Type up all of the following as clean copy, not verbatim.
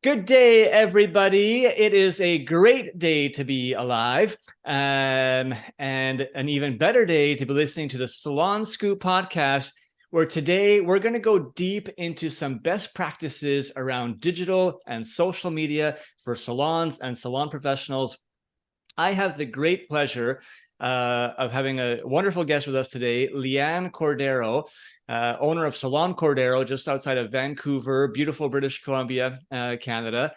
Good day, everybody. It is a great day to be alive, and an even better day to be listening to the Salon Scoop podcast, where today we're going to go deep into some best practices around digital and social media for salons and salon professionals. I have the great pleasure of having a wonderful guest with us today, Leanne Cordeiro, owner of Salon Cordeiro, just outside of Vancouver, beautiful British Columbia, Canada.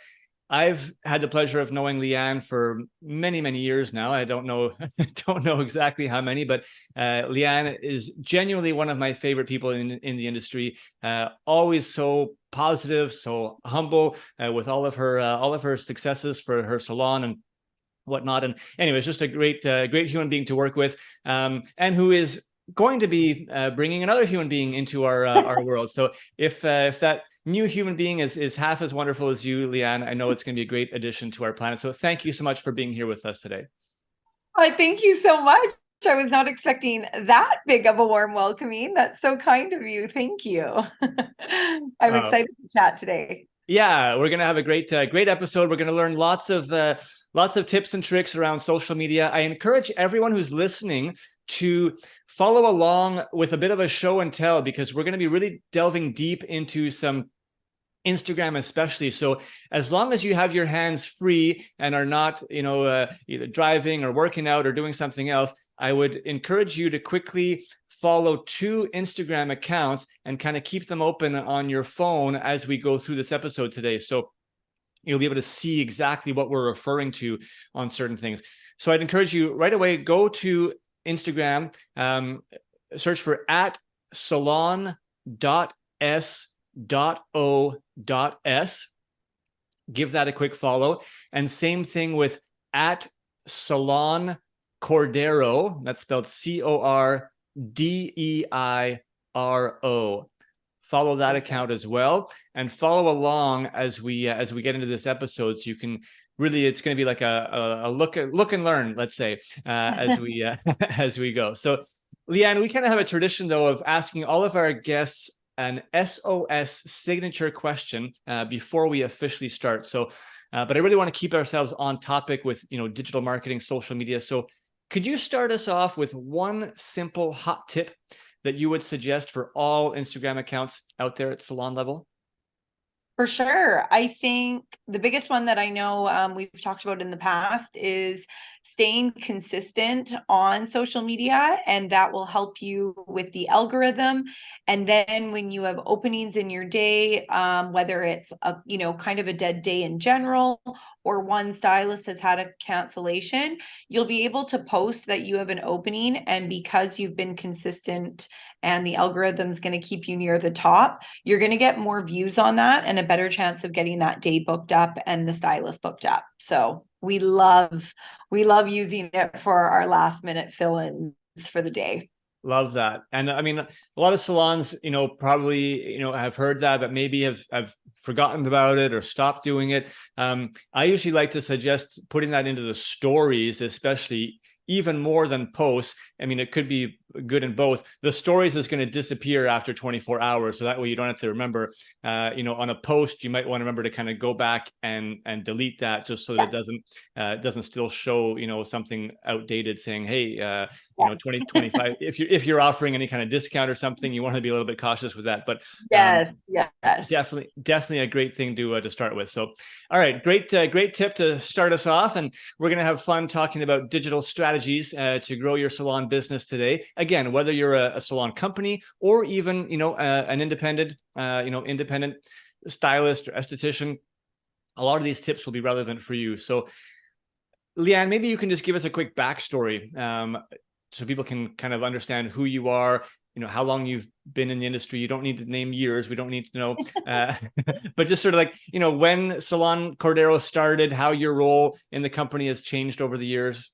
I've had the pleasure of knowing Leanne for many, many years now. I don't know, don't know exactly how many, but Leanne is genuinely one of my favorite people in the industry. Always so positive, so humble, with all of her successes for her salon and whatnot. And anyways, just a great human being to work with, and who is going to be bringing another human being into our world. So if that new human being is half as wonderful as you, Leanne, I know it's going to be a great addition to our planet. So thank you so much for being here with us today. I thank you so much. I was not expecting that big of a warm welcoming. That's so kind of you. Thank you. I'm excited to chat today. Yeah, we're gonna have a great episode. We're gonna learn lots of tips and tricks around social media. I encourage everyone who's listening to follow along with a bit of a show and tell, because we're going to be really delving deep into some Instagram especially. So as long as you have your hands free and are not, either driving or working out or doing something else, I would encourage you to quickly follow 2 Instagram accounts and kind of keep them open on your phone as we go through this episode today. So you'll be able to see exactly what we're referring to on certain things. So I'd encourage you right away, go to Instagram, search for @salon.s.o.s. Give that a quick follow. And same thing with @Salon Cordeiro. That's spelled Cordeiro. Follow that account as well, and follow along as we get into this episode. So you can really, it's going to be like a look and learn, let's say, as we as we go. So, Leanne, we kind of have a tradition though of asking all of our guests an S.O.S signature question before we officially start. So, but I really want to keep ourselves on topic with digital marketing, social media. So, could you start us off with one simple hot tip that you would suggest for all Instagram accounts out there at salon level? For sure. I think the biggest one that I know we've talked about in the past is staying consistent on social media, and that will help you with the algorithm. And then when you have openings in your day, whether it's a kind of a dead day in general, or one stylist has had a cancellation, you'll be able to post that you have an opening, and because you've been consistent and the algorithm's going to keep you near the top, you're going to get more views on that and a better chance of getting that day booked up and the stylist booked up. So we love using it for our last minute fill-ins for the day. Love that. And I mean, a lot of salons, probably, have heard that, but maybe have forgotten about it or stopped doing it. I usually like to suggest putting that into the stories, especially, even more than posts. I mean, it could be good in both. The stories is going to disappear after 24 hours. So that way you don't have to remember, on a post, you might want to remember to kind of go back and delete that, just so that it doesn't still show, something outdated saying, hey, 2025, if you're offering any kind of discount or something, you want to be a little bit cautious with that. But yes. definitely a great thing to start with. So, all right, great tip to start us off. And we're going to have fun talking about digital strategies to grow your salon business today. Again, whether you're a salon company or even, an independent stylist or esthetician, a lot of these tips will be relevant for you. So, Leanne, maybe you can just give us a quick backstory, so people can kind of understand who you are, how long you've been in the industry. You don't need to name years. We don't need to know, but just sort of like, when Salon Cordeiro started, how your role in the company has changed over the years.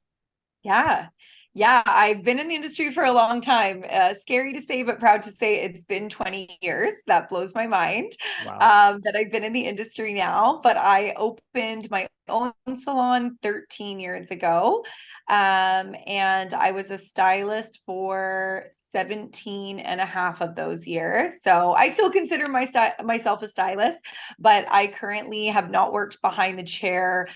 Yeah. Yeah, I've been in the industry for a long time. Scary to say, but proud to say it's been 20 years. That blows my mind Wow. that I've been in the industry now. But I opened my own salon 13 years ago. And I was a stylist for 17 and a half of those years. So I still consider myself a stylist, but I currently have not worked behind the chair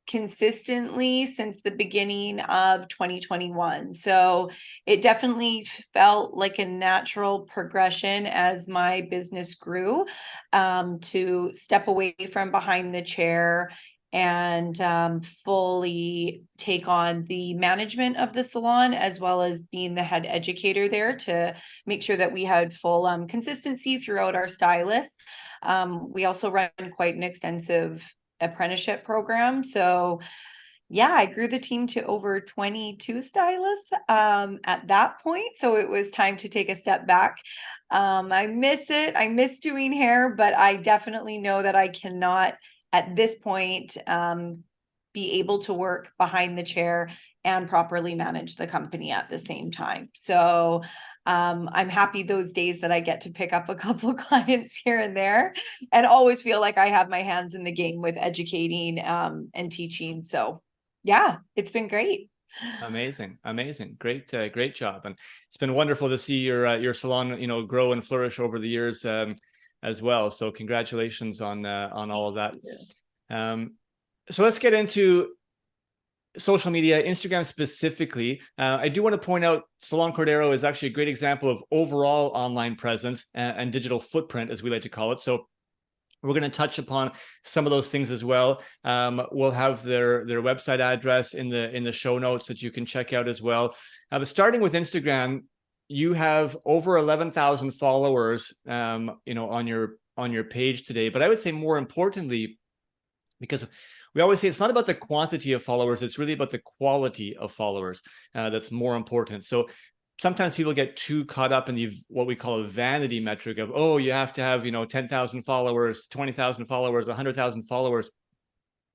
consistently since the beginning of 2021. So it definitely felt like a natural progression as my business grew, to step away from behind the chair and fully take on the management of the salon, as well as being the head educator there to make sure that we had full consistency throughout our stylists. We also run quite an extensive apprenticeship program. So yeah, I grew the team to over 22 stylists at that point. So it was time to take a step back. I miss it. I miss doing hair, but I definitely know that I cannot at this point be able to work behind the chair and properly manage the company at the same time. So I'm happy those days that I get to pick up a couple clients here and there, and always feel like I have my hands in the game with educating and teaching. So yeah, it's been great. Amazing, amazing, great job, and it's been wonderful to see your salon, grow and flourish over the years, as well. So congratulations on all of that. So let's get into social media, Instagram specifically. I do want to point out Salon Cordeiro is actually a great example of overall online presence and digital footprint, as we like to call it. So we're going to touch upon some of those things as well. We'll have their website address in the show notes that you can check out as well. But starting with Instagram, you have over 11,000 followers, on your page today. But I would say more importantly, because we always say it's not about the quantity of followers, it's really about the quality of followers that's more important. So sometimes people get too caught up in what we call a vanity metric of, oh, you have to have 10,000 followers, 20,000 followers, 100,000 followers.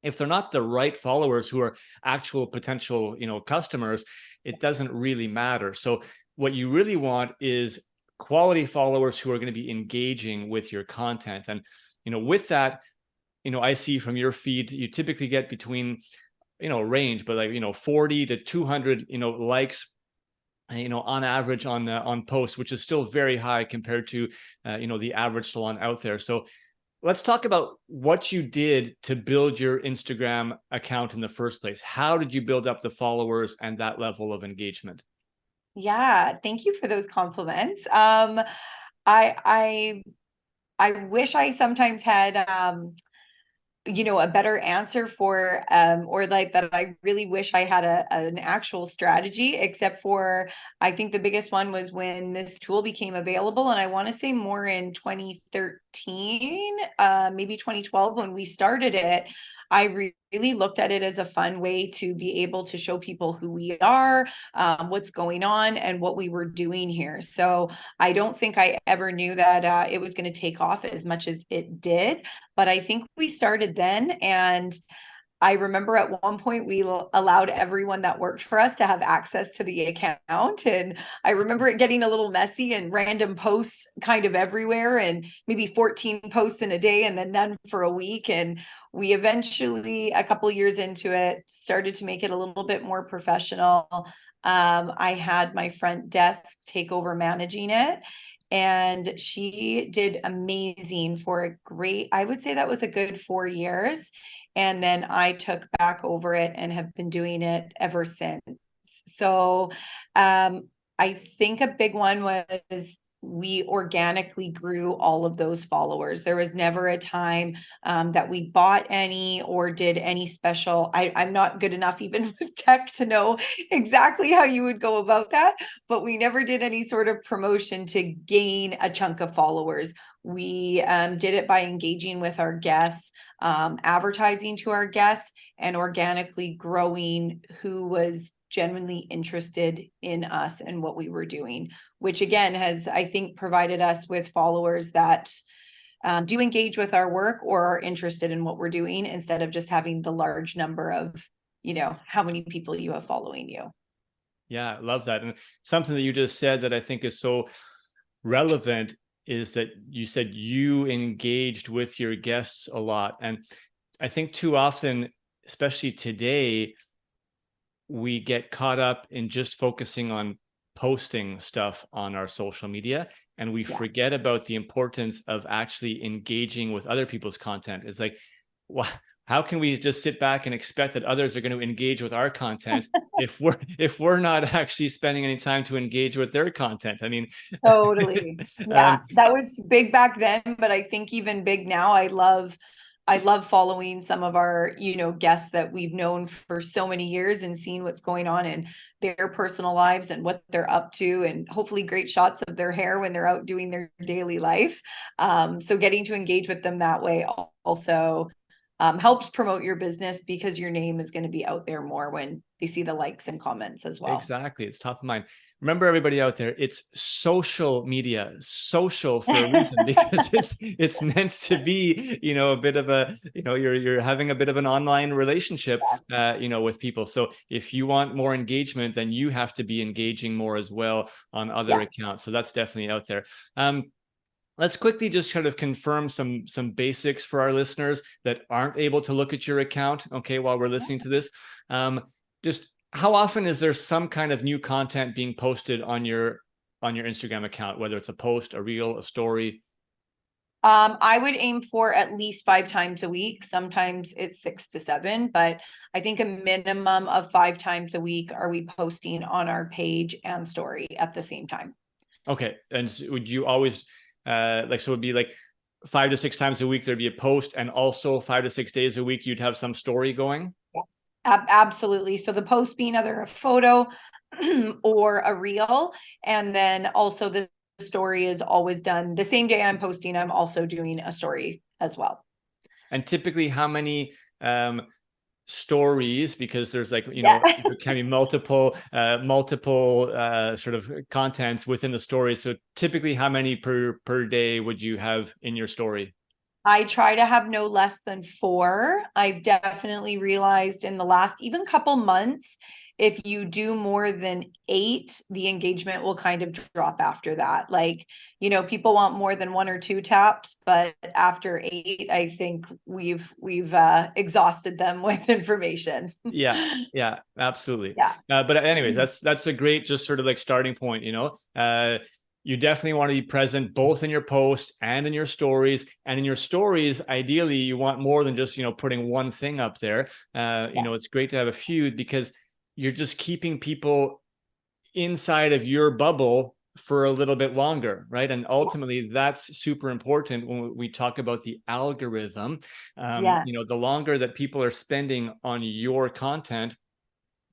If they're not the right followers who are actual potential customers, it doesn't really matter. So what you really want is quality followers who are going to be engaging with your content. And with that, I see from your feed, you typically get between, range, but like, 40 to 200, likes, on average on posts, which is still very high compared to, the average salon out there. So let's talk about what you did to build your Instagram account in the first place. How did you build up the followers and that level of engagement? Yeah, thank you for those compliments. I I wish I sometimes had a better answer for or like that. I really wish I had an actual strategy, except for I think the biggest one was when this tool became available, and I want to say more in 2013, maybe 2012 when we started it. I really looked at it as a fun way to be able to show people who we are, what's going on, and what we were doing here. So I don't think I ever knew that it was going to take off as much as it did, but I think we started then. And I remember at one point we allowed everyone that worked for us to have access to the account. And I remember it getting a little messy and random posts kind of everywhere, and maybe 14 posts in a day and then none for a week. And we eventually, a couple years into it, started to make it a little bit more professional. I had my front desk take over managing it, and she did amazing for a great, I would say that was a good 4 years. And then I took back over it and have been doing it ever since. So I think a big one was we organically grew all of those followers. There was never a time that we bought any or did any special. I'm not good enough even with tech to know exactly how you would go about that, but we never did any sort of promotion to gain a chunk of followers. We did it by engaging with our guests, advertising to our guests, and organically growing who was genuinely interested in us and what we were doing, which again has, I think, provided us with followers that do engage with our work or are interested in what we're doing, instead of just having the large number of, how many people you have following you. Yeah, I love that. And something that you just said that I think is so relevant is that you said you engaged with your guests a lot. And I think too often, especially today, we get caught up in just focusing on posting stuff on our social media, and we Yeah. forget about the importance of actually engaging with other people's content. It's like, well, how can we just sit back and expect that others are going to engage with our content if we're not actually spending any time to engage with their content? I mean, Totally. Yeah, that was big back then, but I think even big now. I love following some of our, guests that we've known for so many years and seeing what's going on in their personal lives and what they're up to, and hopefully great shots of their hair when they're out doing their daily life. So getting to engage with them that way also helps promote your business, because your name is going to be out there more when they see the likes and comments as well. exactly. It's top of mind. Remember, everybody out there, it's social media, social for a reason, because it's meant to be, a bit of a, you're having a bit of an online relationship, with people. So if you want more engagement, then you have to be engaging more as well on other accounts. So that's definitely out there. Let's quickly just kind of confirm some basics for our listeners that aren't able to look at your account, okay, while we're listening to this. Just how often is there some kind of new content being posted on your Instagram account, whether it's a post, a reel, a story? I would aim for at least 5 times a week. Sometimes it's 6 to 7, but I think a minimum of 5 times a week are we posting on our page and story at the same time. Okay. And would you always so it would be like 5 to 6 times a week there'd be a post, and also 5 to 6 days a week you'd have some story going? Yes, absolutely. So the post being either a photo or a reel, and then also the story is always done the same day I'm posting. I'm also doing a story as well. And typically, how many stories, because there's like, there can be multiple sort of contents within the story, so typically how many per day would you have in your story? I try to have no less than 4. I've definitely realized in the last even couple months, if you do more than 8, the engagement will kind of drop after that. Like, people want more than 1 or 2 taps, but after 8, I think we've exhausted them with information. Yeah, absolutely. Yeah. But anyways, that's a great just sort of like starting point. You definitely want to be present both in your posts and in your stories. And in your stories, ideally, you want more than just, putting one thing up there. It's great to have a few, because you're just keeping people inside of your bubble for a little bit longer, right? And ultimately, that's super important when we talk about the algorithm. The longer that people are spending on your content,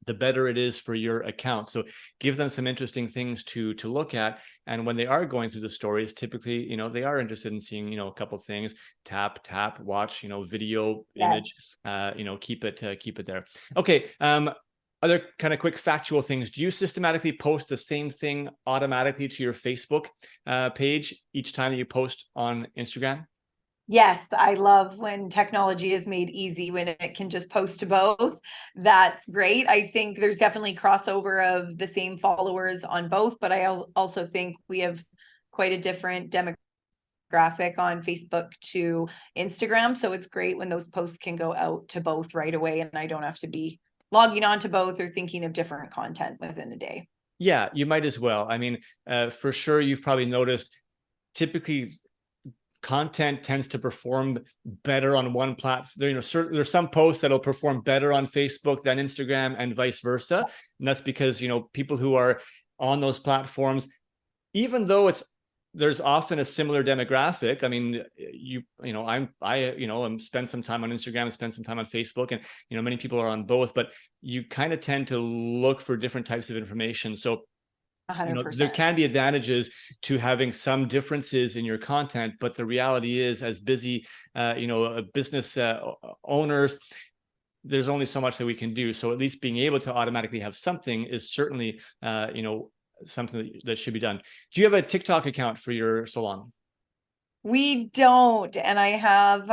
the better it is for your account. So give them some interesting things to look at. And when they are going through the stories, typically, they are interested in seeing, a couple of things, tap, watch, video, image, keep it there. Okay. Other kind of quick factual things. Do you systematically post the same thing automatically to your Facebook page each time that you post on Instagram? Yes, I love when technology is made easy, when it can just post to both. That's great. I think there's definitely crossover of the same followers on both, but I also think we have quite a different demographic on Facebook to Instagram. So it's great when those posts can go out to both right away, and I don't have to be logging on to both or thinking of different content within a day. Yeah, you might as well. I mean, for sure, you've probably noticed typically content tends to perform better on one platform. There's some posts that'll perform better on Facebook than Instagram, and vice versa. And that's because, people who are on those platforms, even though there's often a similar demographic. I mean, I'm spend some time on Instagram and spend some time on Facebook, and many people are on both, but you kind of tend to look for different types of information. So 100%. there can be advantages to having some differences in your content, but the reality is, as busy, business owners, there's only so much that we can do. So at least being able to automatically have something is certainly, something that should be done. Do you have a TikTok account for your salon? We don't. And I have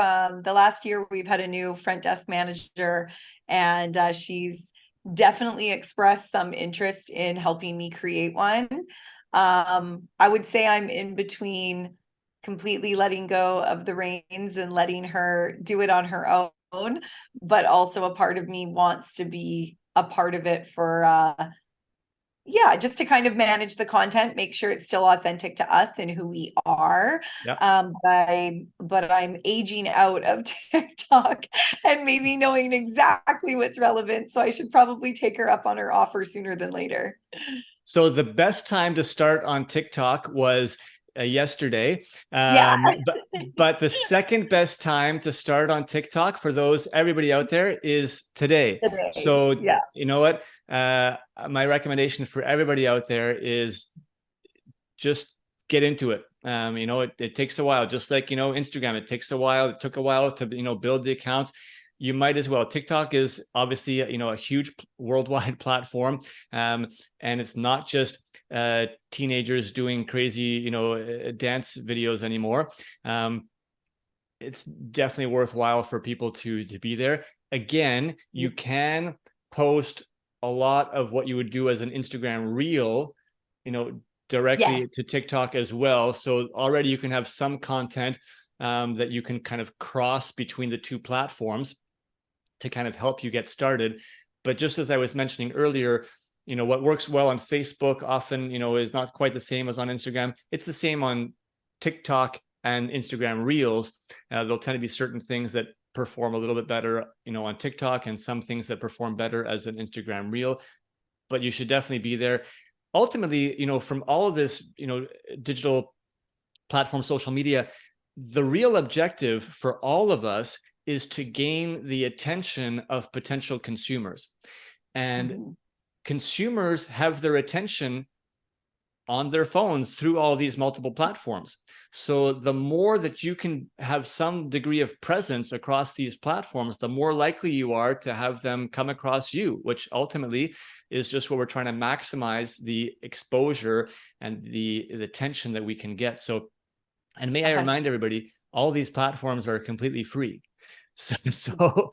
the last year we've had a new front desk manager, and she's definitely expressed some interest in helping me create one. I would say I'm in between completely letting go of the reins and letting her do it on her own, but also a part of me wants to be a part of it for yeah, just to kind of manage the content, make sure it's still authentic to us and who we are. Yeah. But I'm aging out of TikTok and maybe knowing exactly what's relevant. So I should probably take her up on her offer sooner than later. So the best time to start on TikTok was yesterday. Yeah. But the second best time to start on TikTok for everybody out there is today. Today. So Yeah. you know what? My recommendation for everybody out there is just get into it. It takes a while, just like, Instagram, it takes a while. It took a while to, build the accounts. You might as well. TikTok is obviously, a huge worldwide platform. And it's not just teenagers doing crazy, dance videos anymore. It's definitely worthwhile for people to be there. Again, you can post a lot of what you would do as an Instagram reel, directly Yes. to TikTok as well. So already you can have some content that you can kind of cross between the two platforms to kind of help you get started. But just as I was mentioning earlier, what works well on Facebook often, is not quite the same as on Instagram. It's the same on TikTok and Instagram Reels. There'll tend to be certain things that perform a little bit better, on TikTok, and some things that perform better as an Instagram Reel. But you should definitely be there. Ultimately, from all of this, digital platform, social media, the real objective for all of us is to gain the attention of potential consumers. And consumers have their attention on their phones through all these multiple platforms. So the more that you can have some degree of presence across these platforms, the more likely you are to have them come across you, which ultimately is just what we're trying to maximize the exposure and the attention that we can get. So, and may I remind everybody, all these platforms are completely free. So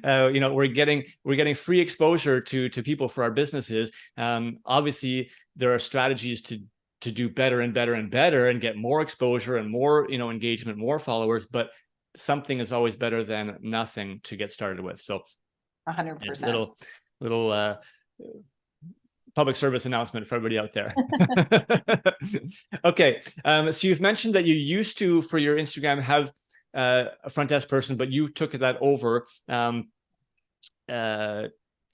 we're getting free exposure to people for our businesses. Obviously, there are strategies to do better and better and better and get more exposure and more engagement, more followers. But something is always better than nothing to get started with. So, 100%. Little public service announcement for everybody out there. Okay, so you've mentioned that you used to, for your Instagram, have a front desk person, but you took that over.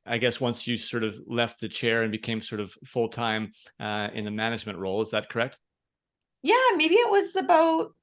I guess once you sort of left the chair and became sort of full-time in the management role. Is that correct? Yeah, maybe it was about,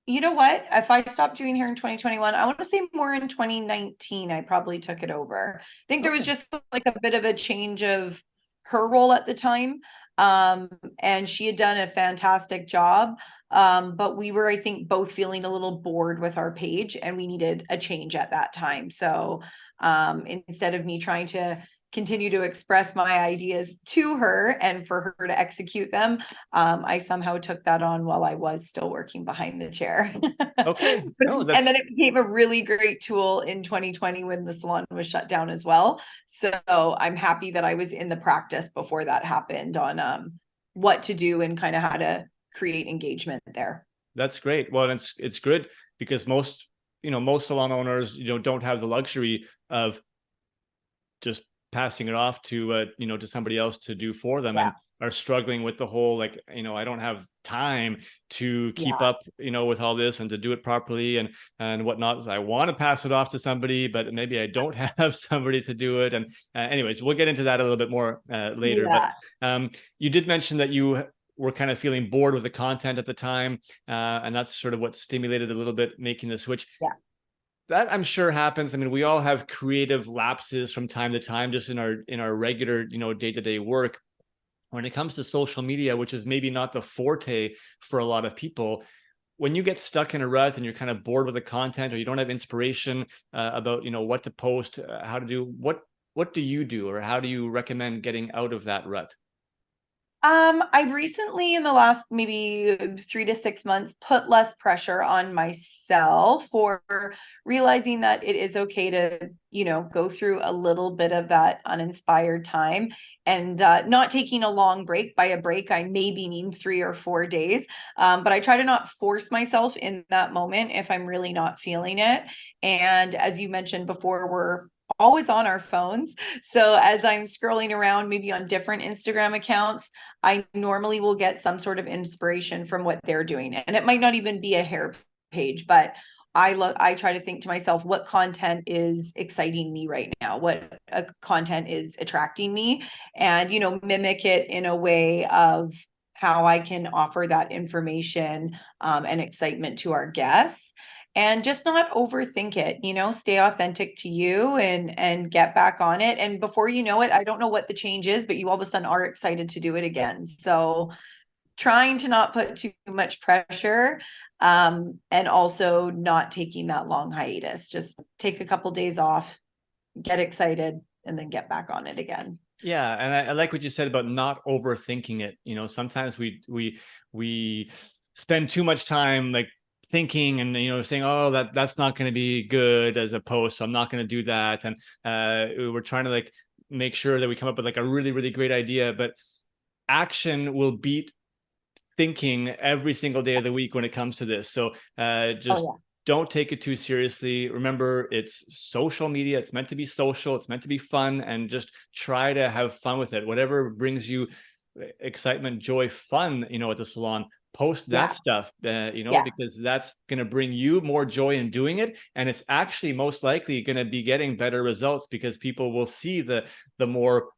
you know what? If I stopped doing hair in 2021, I want to say more in 2019, I probably took it over. I think there was just like a bit of a change of her role at the time. And she had done a fantastic job. But we were, I think, both feeling a little bored with our page and we needed a change at that time. So instead of me trying to continue to express my ideas to her and for her to execute them, I somehow took that on while I was still working behind the chair. Okay. No, And then it became a really great tool in 2020 when the salon was shut down as well. So I'm happy that I was in the practice before that happened on what to do and kind of how to create engagement there. That's great. Well, it's good because most salon owners, don't have the luxury of just passing it off to to somebody else to do for them, and are struggling with the whole, like, I don't have time to keep up, with all this and to do it properly and whatnot. I want to pass it off to somebody, but maybe I don't have somebody to do it. And anyways, we'll get into that a little bit more later. But you did mention that you were kind of feeling bored with the content at the time, and that's sort of what stimulated a little bit making the switch. That, I'm sure, happens. I mean, we all have creative lapses from time to time, just in our regular, day-to-day work. When it comes to social media, which is maybe not the forte for a lot of people, when you get stuck in a rut and you're kind of bored with the content, or you don't have inspiration about, what to post, how to do, what do you do, or how do you recommend getting out of that rut? I've recently, in the last maybe 3 to 6 months, put less pressure on myself for realizing that it is okay to, go through a little bit of that uninspired time, and not taking a long break. By a break, I maybe mean 3 or 4 days. But I try to not force myself in that moment if I'm really not feeling it. And as you mentioned before, we're always on our phones. So as I'm scrolling around, maybe on different Instagram accounts, I normally will get some sort of inspiration from what they're doing. And it might not even be a hair page, but I try to think to myself, what content is exciting me right now? What content is attracting me? And, mimic it in a way of how I can offer that information, and excitement to our guests. And just not overthink it, stay authentic to you, and get back on it. And before you know it, I don't know what the change is, but you all of a sudden are excited to do it again. So trying to not put too much pressure, and also not taking that long hiatus. Just take a couple days off, get excited, and then get back on it again. Yeah, and I like what you said about not overthinking it. Sometimes we spend too much time like thinking and saying, oh, that's not going to be good as a post, so I'm not going to do that. And we're trying to like make sure that we come up with like a really, really great idea, but action will beat thinking every single day of the week when it comes to this. So just don't take it too seriously. Remember, it's social media. It's meant to be social. It's meant to be fun, and just try to have fun with it. Whatever brings you excitement, joy, fun, at the salon, post that stuff, because that's going to bring you more joy in doing it. And it's actually most likely going to be getting better results because people will see the more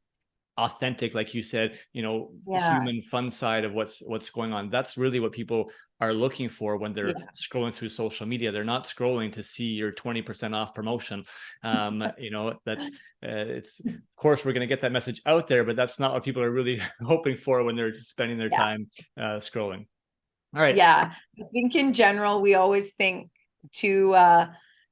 authentic, like you said, human fun side of what's going on. That's really what people are looking for when they're scrolling through social media. They're not scrolling to see your 20% off promotion. That's it's, of course, we're going to get that message out there, but that's not what people are really hoping for when they're spending their time scrolling. All right. Yeah, I think in general, we always think too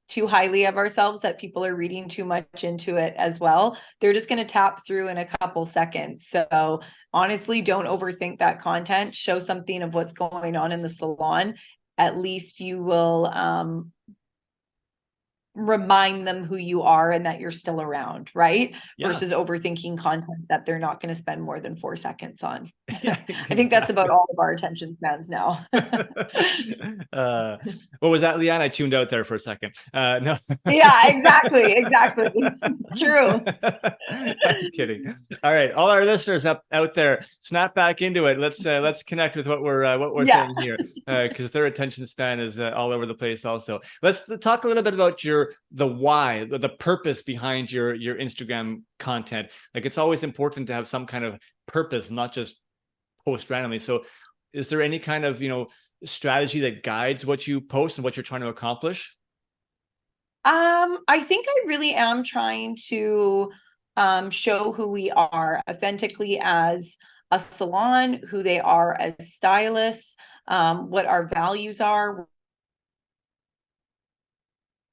too highly of ourselves, that people are reading too much into it as well. They're just going to tap through in a couple seconds. So honestly, don't overthink that content. Show something of what's going on in the salon. At least you will remind them who you are and that you're still around, right? Versus overthinking content that they're not going to spend more than 4 seconds on. I think that's about all of our attention spans now. What was that, Leanne? I tuned out there for a second. No. Yeah, exactly. It's true. I'm kidding. All right, all our listeners out there, snap back into it. Let's connect with what we're saying here, because their attention span is all over the place. Also, let's talk a little bit about the why, the purpose behind your Instagram content. Like, it's always important to have some kind of purpose, not just post randomly. So is there any kind of strategy that guides what you post and what you're trying to accomplish? I think I really am trying to show who we are authentically as a salon, who they are as stylists, what our values are,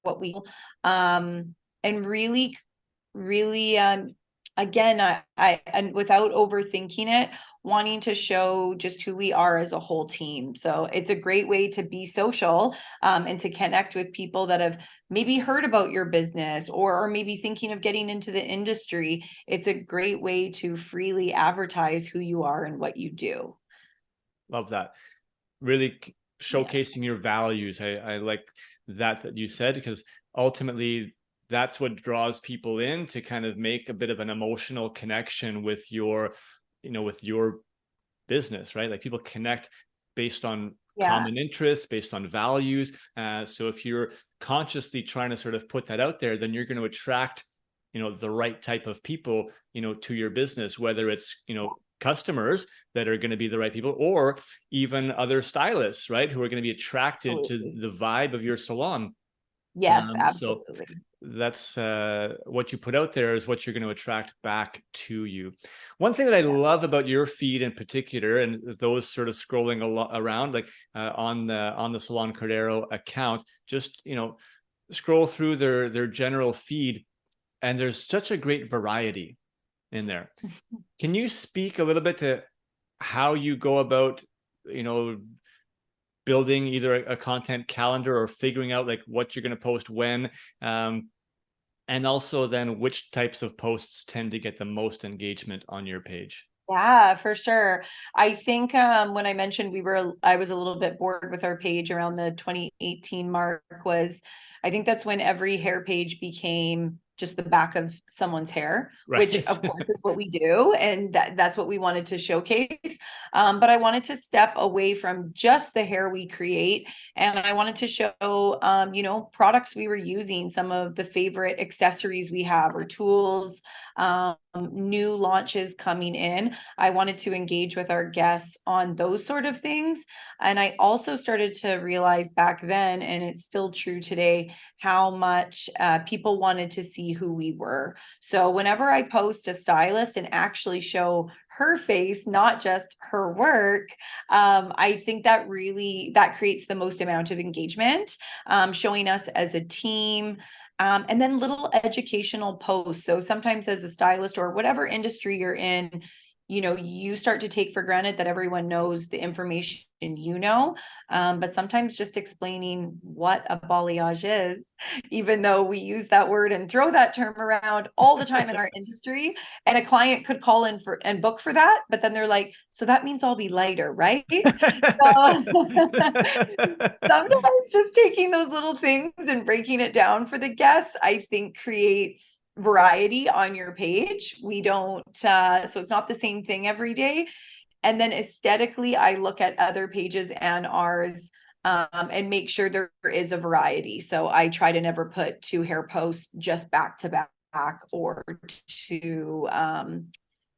what we and really again, I and without overthinking it, wanting to show just who we are as a whole team. So it's a great way to be social, and to connect with people that have maybe heard about your business, or maybe thinking of getting into the industry. It's a great way to freely advertise who you are and what you do. Love that. Really showcasing your values. I like that you said, because ultimately that's what draws people in to kind of make a bit of an emotional connection with your business, right? Like, people connect based on common interests, based on values. So if you're consciously trying to sort of put that out there, then you're going to attract the right type of people to your business, whether it's customers that are going to be the right people, or even other stylists, right, who are going to be attracted to the vibe of your salon. Yes, absolutely. So that's what you put out there is what you're going to attract back to you. One thing that I love about your feed in particular, and those sort of scrolling around, like on the Salon Cordeiro account, just scroll through their general feed, and there's such a great variety in there. Can you speak a little bit to how you go about, you know, building either a content calendar or figuring out like what you're going to post when, and also then which types of posts tend to get the most engagement on your page. Yeah, for sure. I think when I mentioned I was a little bit bored with our page around the 2018 mark, was I think that's when every hair page became just the back of someone's hair, which Right. of course is what we do, and that's what we wanted to showcase. But I wanted to step away from just the hair we create, and I wanted to show products we were using, some of the favorite accessories we have or tools, new launches coming in. I wanted to engage with our guests on those sort of things. And I also started to realize back then, and it's still true today, how much people wanted to see who we were. So whenever I post a stylist and actually show her face, not just her work, I think that creates the most amount of engagement, showing us as a team. And then little educational posts. So sometimes as a stylist or whatever industry you're in, you start to take for granted that everyone knows the information but sometimes just explaining what a balayage is, even though we use that word and throw that term around all the time in our industry, and a client could call in for and book for that, but then they're like, so that means I'll be lighter, right? So sometimes just taking those little things and breaking it down for the guests, I think creates variety on your page. We don't, so it's not the same thing every day. And then aesthetically, I look at other pages and ours, and make sure there is a variety. So I try to never put two hair posts just back to back, or two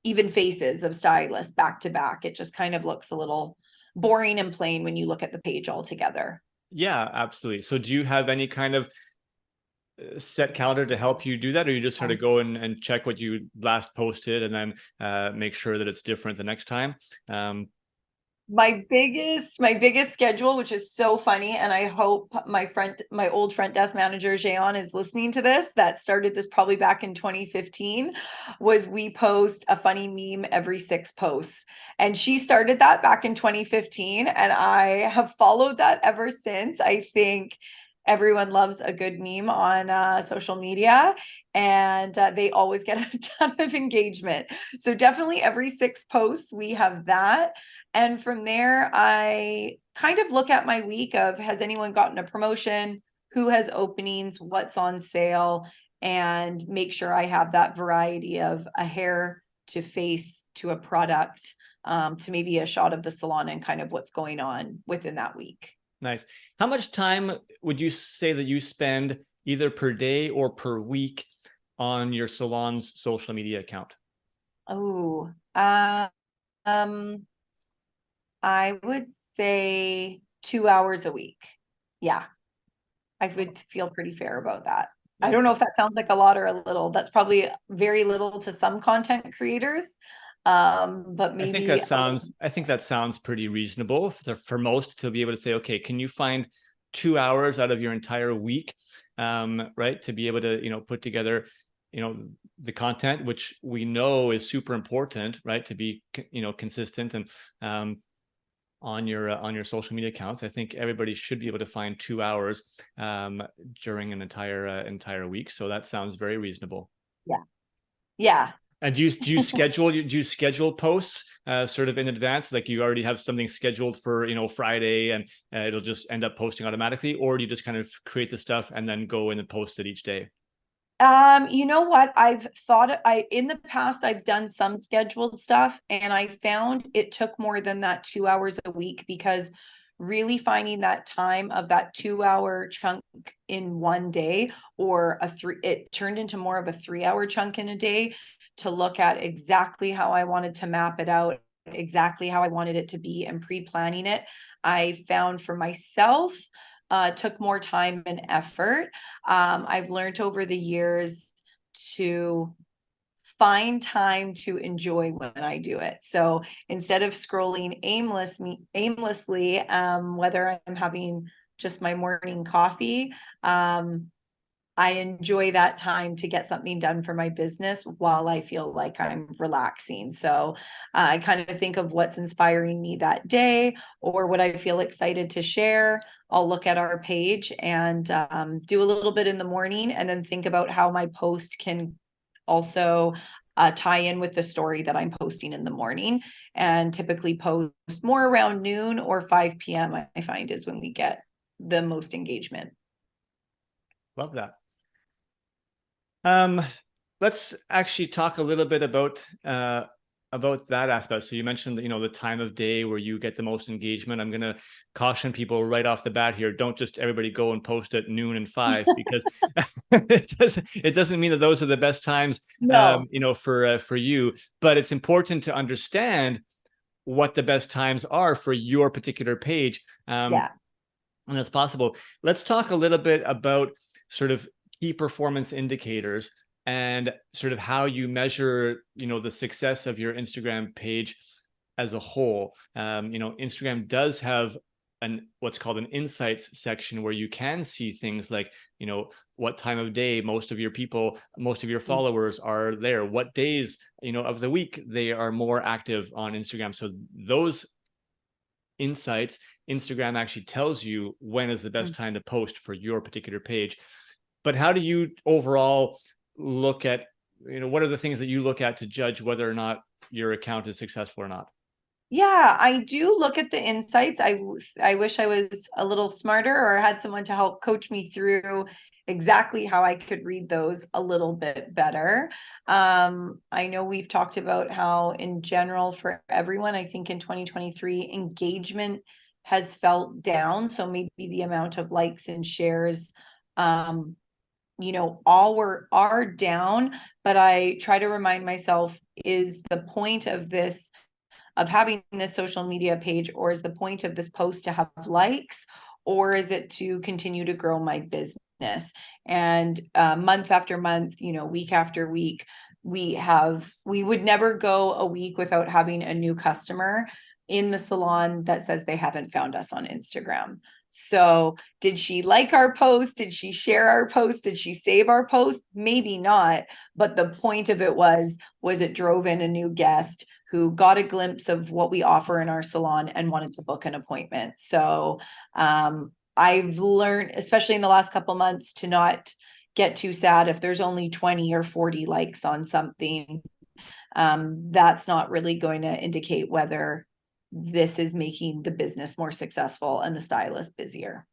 even faces of stylists back to back. It just kind of looks a little boring and plain when you look at the page altogether. Yeah, absolutely. So do you have any kind of set calendar to help you do that, or you just sort of go and check what you last posted and then make sure that it's different the next time? My biggest schedule, which is so funny, and I hope my old front desk manager Leanne is listening to this, that started this probably back in 2015, was we post a funny meme every 6 posts. And she started that back in 2015, and I have followed that ever since. I think everyone loves a good meme on social media, and they always get a ton of engagement. So definitely every 6 posts we have that. And from there, I kind of look at my week of, has anyone gotten a promotion, who has openings, what's on sale, and make sure I have that variety of a hair to face to a product, to maybe a shot of the salon and kind of what's going on within that week. Nice. How much time would you say that you spend either per day or per week on your salon's social media account? Oh, I would say 2 hours a week. Yeah, I would feel pretty fair about that. I don't know if that sounds like a lot or a little. That's probably very little to some content creators. But maybe I think that sounds pretty reasonable for most to be able to say, okay, can you find 2 hours out of your entire week, right, to be able to, put together, the content, which we know is super important, right, to be, consistent and on your social media accounts. I think everybody should be able to find 2 hours during an entire week. So that sounds very reasonable. yeah. Yeah. And do you schedule posts sort of in advance? Like you already have something scheduled for, Friday, and it'll just end up posting automatically, or do you just kind of create the stuff and then go in and post it each day? You know what? In the past, I've done some scheduled stuff, and I found it took more than that 2 hours a week, because really finding that time of that 2 hour chunk in one day, or it turned into more of a 3 hour chunk in a day, to look at exactly how I wanted to map it out, exactly how I wanted it to be, and pre-planning it. I found for myself, took more time and effort. I've learned over the years to find time to enjoy when I do it. So instead of scrolling aimlessly, whether I'm having just my morning coffee, I enjoy that time to get something done for my business while I feel like I'm relaxing. So I kind of think of what's inspiring me that day or what I feel excited to share. I'll look at our page and do a little bit in the morning and then think about how my post can also tie in with the story that I'm posting in the morning, and typically post more around noon or 5 p.m. I find is when we get the most engagement. Love that. Let's actually talk a little bit about that aspect. So you mentioned, the time of day where you get the most engagement. I'm going to caution people right off the bat here. Don't just everybody go and post at noon and 5, because it doesn't mean that those are the best times, No. for you, but it's important to understand what the best times are for your particular page. Yeah. And that's possible. Let's talk a little bit about sort of key performance indicators and sort of how you measure, the success of your Instagram page as a whole. Instagram does have what's called an insights section where you can see things like, what time of day most of your followers are there, what days, of the week they are more active on Instagram. So those insights, Instagram actually tells you when is the best time to post for your particular page. But how do you overall look at, what are the things that you look at to judge whether or not your account is successful or not? Yeah, I do look at the insights. I wish I was a little smarter or had someone to help coach me through exactly how I could read those a little bit better. I know we've talked about how in general for everyone, I think in 2023, engagement has felt down. So maybe the amount of likes and shares, are down, but I try to remind myself, is the point of this of having this social media page, or is the point of this post to have likes, or is it to continue to grow my business? And month after month, week after week, we would never go a week without having a new customer in the salon that says they haven't found us on Instagram. So did she like our post? Did she share our post? Did she save our post? Maybe not. But the point of it was it drove in a new guest who got a glimpse of what we offer in our salon and wanted to book an appointment. So I've learned, especially in the last couple months, to not get too sad if there's only 20 or 40 likes on something. That's not really going to indicate whether this is making the business more successful and the stylist busier.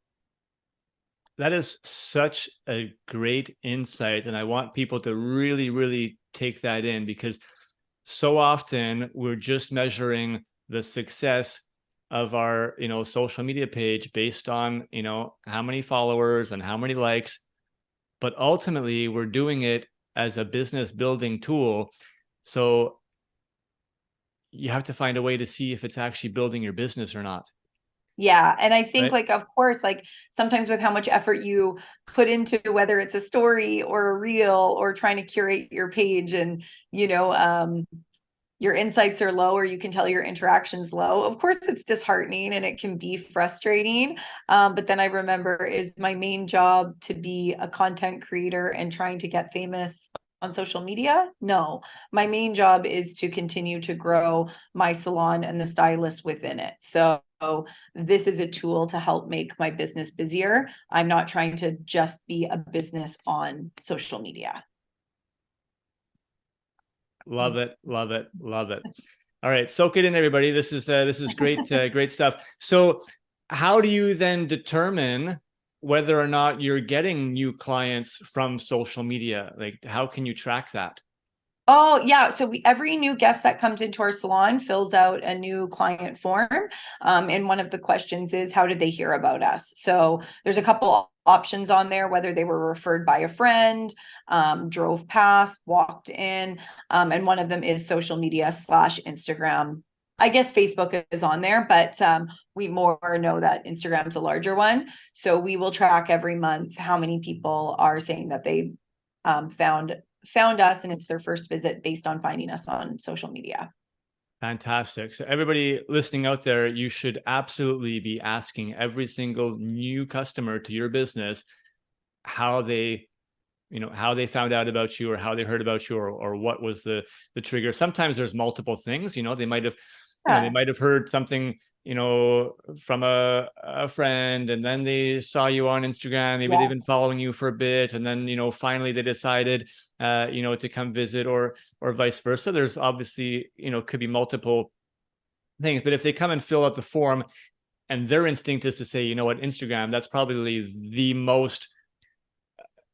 That is such a great insight. And I want people to really, really take that in, because so often we're just measuring the success of our, social media page based on, how many followers and how many likes. But ultimately, we're doing it as a business building tool. So you have to find a way to see if it's actually building your business or not. Yeah. And I think, Right? like, of course, like sometimes with how much effort you put into whether it's a story or a reel or trying to curate your page, and, your insights are low, or you can tell your interactions low. Of course, it's disheartening and it can be frustrating. But then I remember, is my main job to be a content creator and trying to get famous on social media? No, my main job is to continue to grow my salon and the stylist within it. So this is a tool to help make my business busier. I'm not trying to just be a business on social media. Love it, love it, love it. All right, soak it in, everybody. This is great, great stuff. So, how do you then determine whether or not you're getting new clients from social media? Like, how can you track that? Oh, yeah. So every new guest that comes into our salon fills out a new client form. And one of the questions is, how did they hear about us? So there's a couple options on there, whether they were referred by a friend, drove past, walked in, and one of them is social media / Instagram. I guess Facebook is on there, but we more know that Instagram's a larger one. So we will track every month how many people are saying that they found us and it's their first visit based on finding us on social media. Fantastic. So everybody listening out there, you should absolutely be asking every single new customer to your business how they how they found out about you or how they heard about you, or what was the trigger. Sometimes there's multiple things. They might have they might have heard something from a friend, and then they saw you on Instagram. Maybe they've been following you for a bit, and then finally they decided to come visit, or vice versa. There's obviously could be multiple things, but if they come and fill out the form and their instinct is to say, what, Instagram, that's probably the most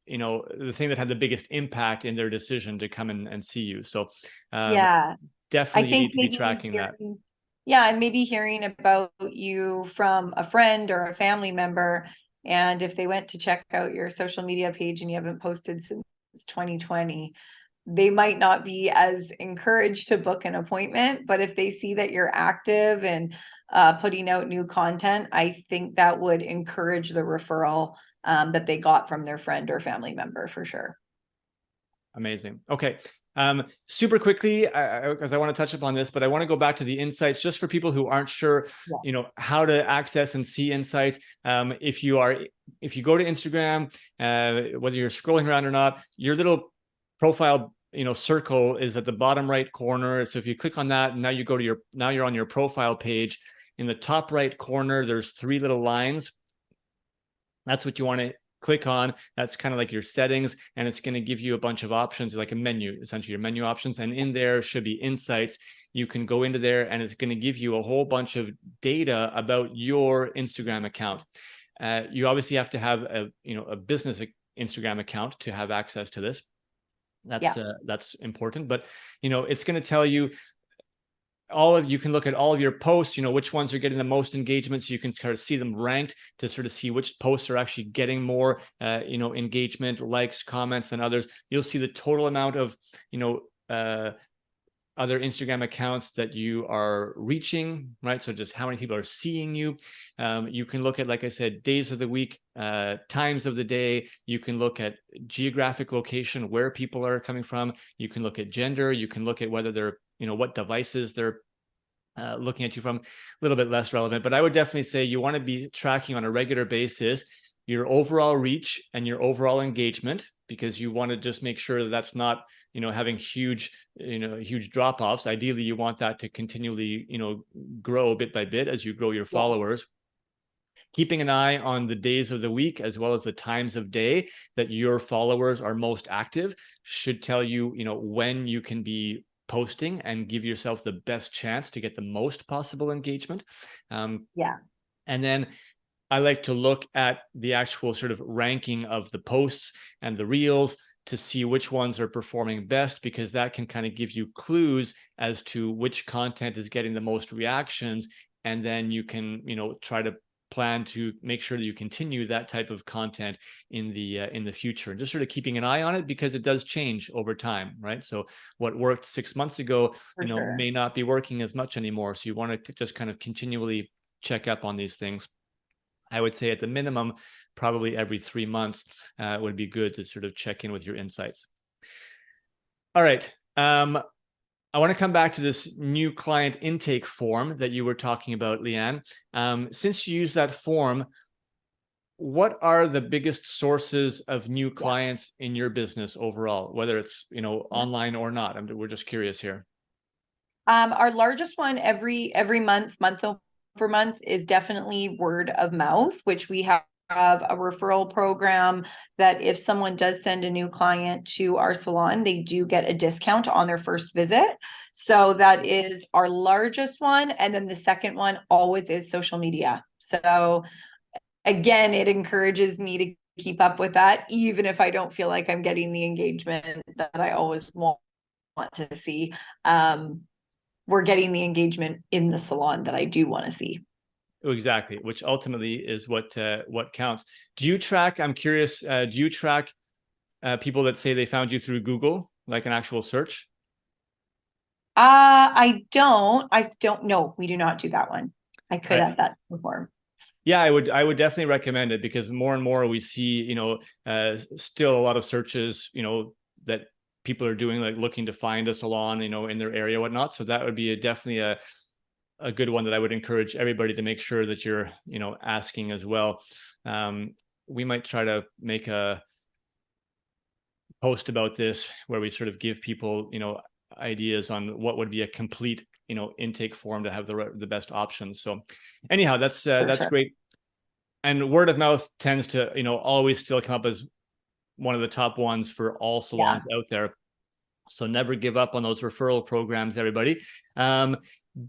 the thing that had the biggest impact in their decision to come and see you. So definitely you need to be tracking that. Yeah, and maybe hearing about you from a friend or a family member, and if they went to check out your social media page and you haven't posted since 2020, they might not be as encouraged to book an appointment. But if they see that you're active and putting out new content, I think that would encourage the referral that they got from their friend or family member, for sure. Amazing. Okay. Super quickly, because I want to touch upon this, but I want to go back to the insights just for people who aren't sure, how to access and see insights. If you go to Instagram, whether you're scrolling around or not, your little profile, circle is at the bottom right corner. So if you click on that, now you're on your profile page. In the top right corner, there's 3 little lines. That's what you want to click on. That's kind of like your settings, and it's going to give you a bunch of options, like a menu, essentially your menu options. And in there should be insights. You can go into there and it's going to give you a whole bunch of data about your Instagram account. You obviously have to have a business Instagram account to have access to this. That's important, but it's going to tell you you can look at all of your posts, which ones are getting the most engagement, so you can kind of see them ranked to sort of see which posts are actually getting more, engagement, likes, comments than others. You'll see the total amount of, other Instagram accounts that you are reaching, right? So just how many people are seeing you. You can look at, like I said, days of the week, times of the day. You can look at geographic location, where people are coming from. You can look at gender. You can look at whether they're, what devices they're looking at you from. A little bit less relevant, but I would definitely say you want to be tracking on a regular basis your overall reach and your overall engagement, because you want to just make sure that that's not, having huge drop-offs. Ideally, you want that to continually, grow bit by bit as you grow your followers. Keeping an eye on the days of the week as well as the times of day that your followers are most active should tell you, when you can be posting and give yourself the best chance to get the most possible engagement. And then I like to look at the actual sort of ranking of the posts and the reels to see which ones are performing best, because that can kind of give you clues as to which content is getting the most reactions. And then you can, try to plan to make sure that you continue that type of content in the future, and just sort of keeping an eye on it, because it does change over time, right? So what worked 6 months ago, may not be working as much anymore. So you want to just kind of continually check up on these things. I would say at the minimum, probably every 3 months would be good to sort of check in with your insights. All right. I want to come back to this new client intake form that you were talking about, Leanne. Since you use that form, what are the biggest sources of new clients in your business overall, whether it's, online or not? We're just curious here. Our largest one every month over month is definitely word of mouth, which we have a referral program that if someone does send a new client to our salon, they do get a discount on their first visit. So that is our largest one. And then the second one always is social media. So again, it encourages me to keep up with that, even if I don't feel like I'm getting the engagement that I always want to see. We're getting the engagement in the salon that I do want to see. Exactly, which ultimately is what counts. Do you track, I'm curious, do you track people that say they found you through Google, like an actual search? I don't know. We do not do that one. I could add that to the form. Yeah, I would definitely recommend it, because more and more we see, still a lot of searches, that people are doing, like looking to find a salon, in their area, whatnot. So that would be definitely a good one that I would encourage everybody to make sure that you're, asking as well. We might try to make a post about this where we sort of give people, ideas on what would be a complete, intake form to have the best options. So anyhow, that's sure. great. And word of mouth tends to, always still come up as one of the top ones for all salons out there. So never give up on those referral programs, everybody. Do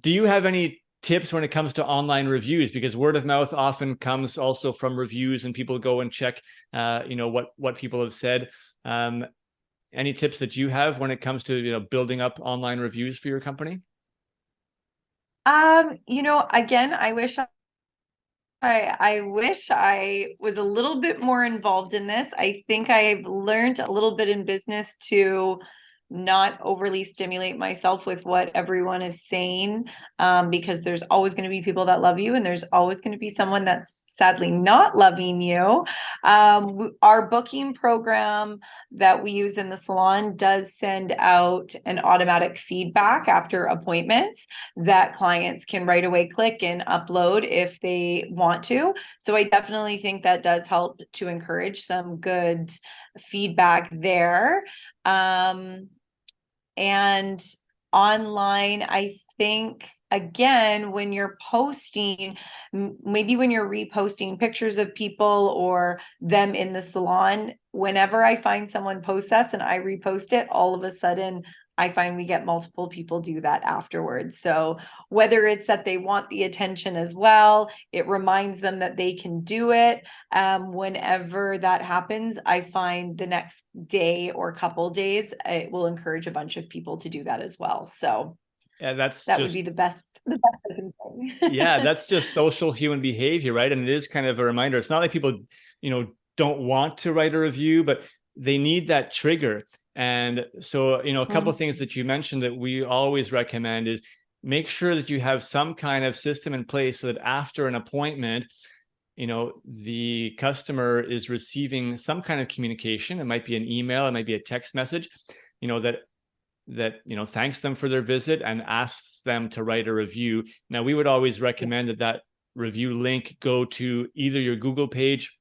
you have any tips when it comes to online reviews? Because word of mouth often comes also from reviews, and people go and check, what people have said. Any tips that you have when it comes to, building up online reviews for your company? Again, I wish I was a little bit more involved in this. I think I've learned a little bit in business to not overly stimulate myself with what everyone is saying, because there's always going to be people that love you, and there's always going to be someone that's sadly not loving you. Our booking program that we use in the salon does send out an automatic feedback after appointments that clients can right away click and upload if they want to. So I definitely think that does help to encourage some good feedback there. And online, I think, again, when you're posting, maybe when you're reposting pictures of people or them in the salon, whenever I find someone posts us and I repost it, all of a sudden I find we get multiple people do that afterwards. So whether it's that they want the attention as well, it reminds them that they can do it. Whenever that happens, I find the next day or couple days, it will encourage a bunch of people to do that as well. So Yeah, that would be the best I can say. Yeah, that's just social human behavior, right? And it is kind of a reminder. It's not like people, don't want to write a review, but they need that trigger. And so, a couple of things that you mentioned that we always recommend is make sure that you have some kind of system in place so that after an appointment, the customer is receiving some kind of communication. It might be an email, it might be a text message, that thanks them for their visit and asks them to write a review. Now, we would always recommend that review link go to either your Google page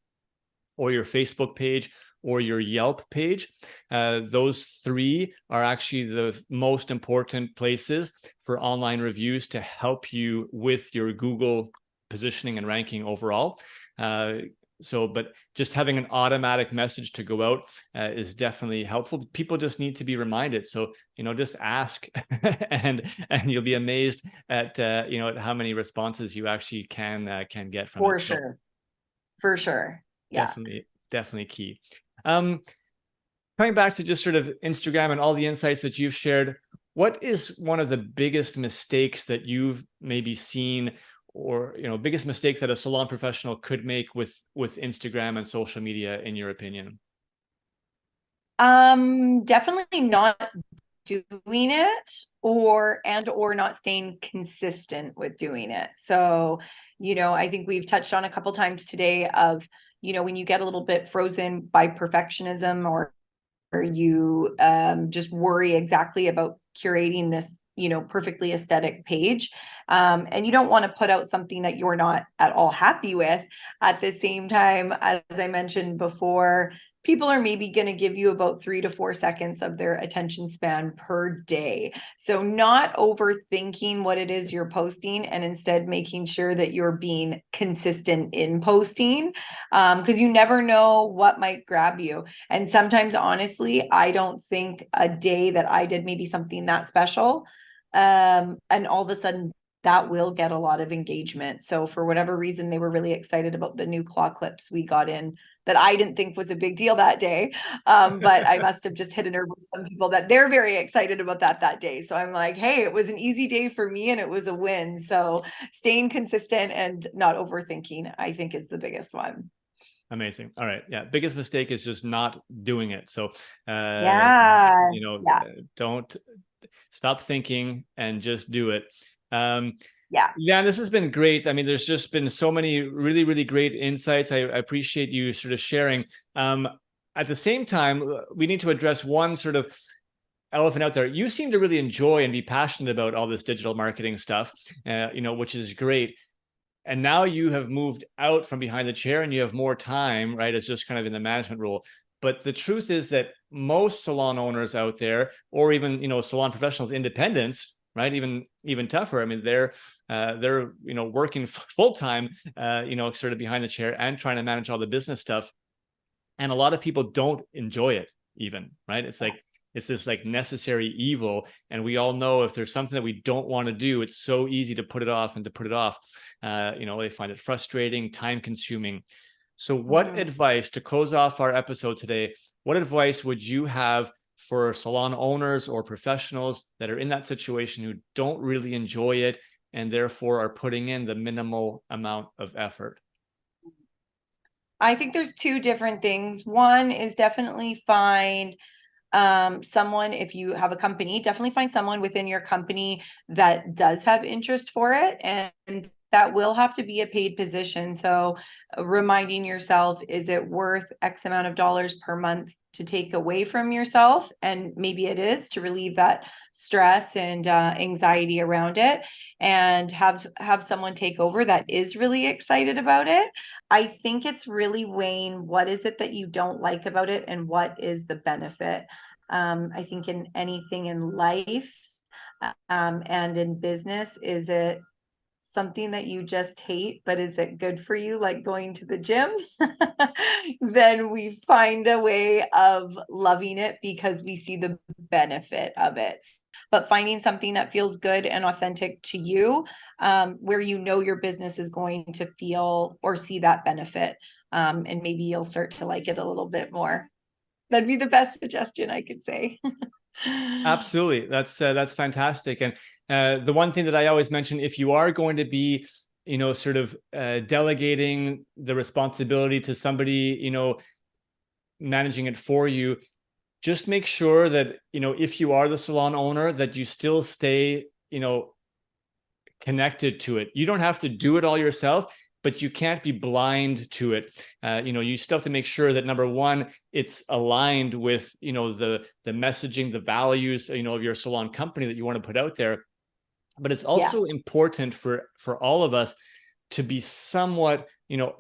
or your Facebook page or your Yelp page. Those three are actually the most important places for online reviews to help you with your Google positioning and ranking overall. But just having an automatic message to go out is definitely helpful. People just need to be reminded. So, just ask and you'll be amazed at, at how many responses you actually can get from For it. sure. For sure. Yeah. Definitely key. Coming back to just sort of Instagram and all the insights that you've shared, what is one of the biggest mistakes that you've maybe seen, or biggest mistake that a salon professional could make with Instagram and social media, in your opinion? Definitely not doing it, or not staying consistent with doing it. So, I think we've touched on a couple times today of, when you get a little bit frozen by perfectionism, or you just worry exactly about curating this perfectly aesthetic page, and you don't want to put out something that you're not at all happy with. At the same time, as I mentioned before, people are maybe going to give you about 3 to 4 seconds of their attention span per day. So not overthinking what it is you're posting, and instead making sure that you're being consistent in posting, because you never know what might grab you. And sometimes, honestly, I don't think a day that I did maybe something that special, and all of a sudden that will get a lot of engagement. So for whatever reason, they were really excited about the new claw clips we got in that I didn't think was a big deal that day. But I must have just hit a nerve with some people that they're very excited about that day. So I'm like, hey, it was an easy day for me and it was a win. So staying consistent and not overthinking, I think, is the biggest one. Amazing. All right. Yeah. Biggest mistake is just not doing it. So, don't stop thinking and just do it. Yeah, this has been great. I mean, there's just been so many really, really great insights. I appreciate you sort of sharing. At the same time, we need to address one sort of elephant out there. You seem to really enjoy and be passionate about all this digital marketing stuff, which is great. And now you have moved out from behind the chair and you have more time, right? It's just kind of in the management role. But the truth is that most salon owners out there, or even, salon professionals, independents, right? Even tougher. I mean, they're working full time, sort of behind the chair and trying to manage all the business stuff. And a lot of people don't enjoy it even, right? It's like, it's this like necessary evil. And we all know if there's something that we don't want to do, it's so easy to put it off and to put it off. They find it frustrating, time consuming. So what advice, to close off our episode today, what advice would you have for salon owners or professionals that are in that situation who don't really enjoy it and therefore are putting in the minimal amount of effort? I think there's two different things. One is definitely find someone, if you have a company, definitely find someone within your company that does have interest for it, and that will have to be a paid position. So reminding yourself, is it worth X amount of dollars per month to take away from yourself? And maybe it is, to relieve that stress and anxiety around it, and have someone take over that is really excited about it. I think it's really weighing, what is it that you don't like about it and what is the benefit. I think in anything in life and in business, is it something that you just hate, but is it good for you, like going to the gym? Then we find a way of loving it because we see the benefit of it. But finding something that feels good and authentic to you, where your business is going to feel or see that benefit, and maybe you'll start to like it a little bit more. That'd be the best suggestion I could say. Absolutely. That's fantastic. And the one thing that I always mention, if you are going to be, sort of delegating the responsibility to somebody, managing it for you, just make sure that, if you are the salon owner, that you still stay, connected to it. You don't have to do it all yourself, but you can't be blind to it. You still have to make sure that, number one, it's aligned with, the messaging, the values, of your salon company that you want to put out there. But it's also important for all of us to be somewhat,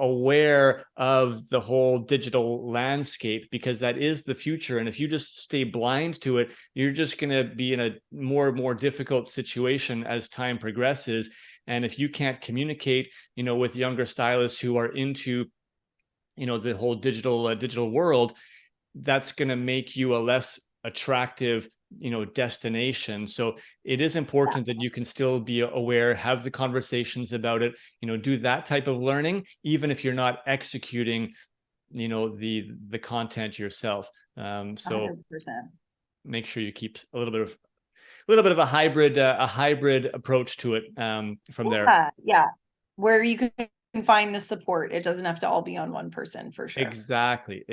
aware of the whole digital landscape, because that is the future. And if you just stay blind to it, you're just going to be in a more and more difficult situation as time progresses. And if you can't communicate, with younger stylists who are into, the whole digital world, that's going to make you a less attractive, destination. So it is important that you can still be aware, have the conversations about it, do that type of learning, even if you're not executing, the content yourself. So 100%. make sure you keep a little bit of a hybrid approach to it, from there. Yeah. Where you can find the support. It doesn't have to all be on one person, for sure. Exactly.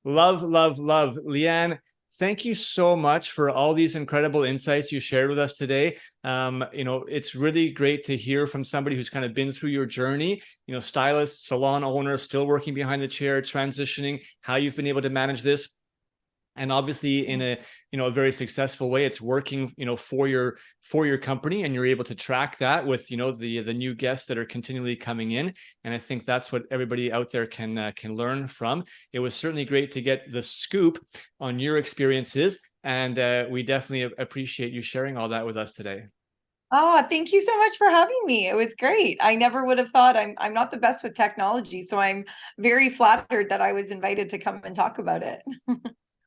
Love. Leanne, thank you so much for all these incredible insights you shared with us today. It's really great to hear from somebody who's kind of been through your journey, stylist, salon owner, still working behind the chair, transitioning, how you've been able to manage this. And obviously in a a very successful way. It's working for your company, and you're able to track that with the new guests that are continually coming in. And I think that's what everybody out there can learn from. It was certainly great to get the scoop on your experiences, and we definitely appreciate you sharing all that with us today. Oh, thank you so much for having me. It was great. I never would have thought. I'm not the best with technology, so I'm very flattered that I was invited to come and talk about it.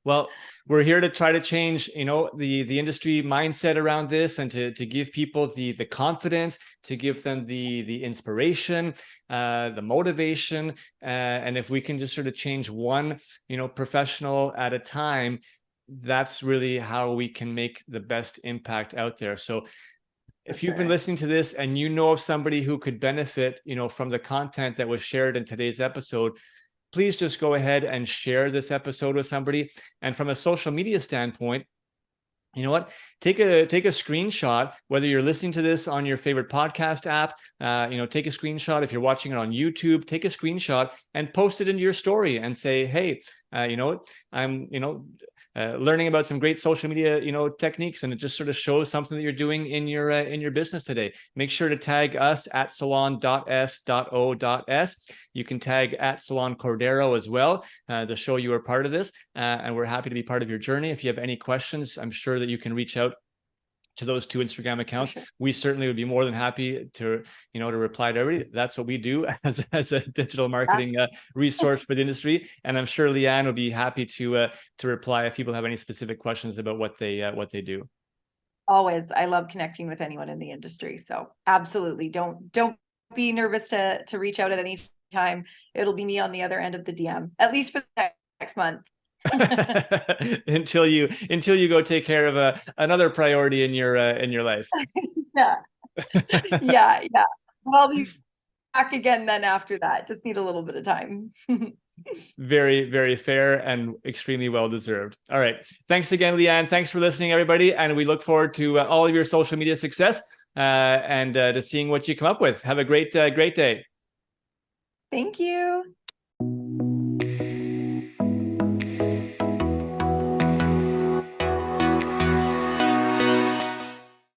Well, we're here to try to change, the industry mindset around this, and to give people the confidence, to give them the inspiration, the motivation, and if we can just sort of change one, professional at a time, that's really how we can make the best impact out there. So if you've been listening to this and you know of somebody who could benefit, from the content that was shared in today's episode, please just go ahead and share this episode with somebody. And from a social media standpoint, you know what? Take a screenshot, whether you're listening to this on your favorite podcast app, take a screenshot. If you're watching it on YouTube, take a screenshot and post it into your story and say, hey, I'm, learning about some great social media, techniques, and it just sort of shows something that you're doing in your business today. Make sure to tag us at salon.s.o.s. You can tag at Salon Cordeiro as well to show you are part of this, and we're happy to be part of your journey. If you have any questions, I'm sure that you can reach out to those 2 Instagram accounts. Sure. We certainly would be more than happy to reply to everybody. That's what we do as a digital marketing resource for the industry. And I'm sure Leanne will be happy to reply if people have any specific questions about what they do. Always. I love connecting with anyone in the industry. So absolutely. Don't be nervous to reach out at any time. It'll be me on the other end of the DM, at least for the next month. until you go take care of another priority in your life. Yeah. yeah. I'll be back again then after that. Just need a little bit of time. Very, very fair and extremely well deserved. All right. Thanks again, Leanne. Thanks for listening, everybody. And we look forward to all of your social media success and to seeing what you come up with. Have a great day. Thank you.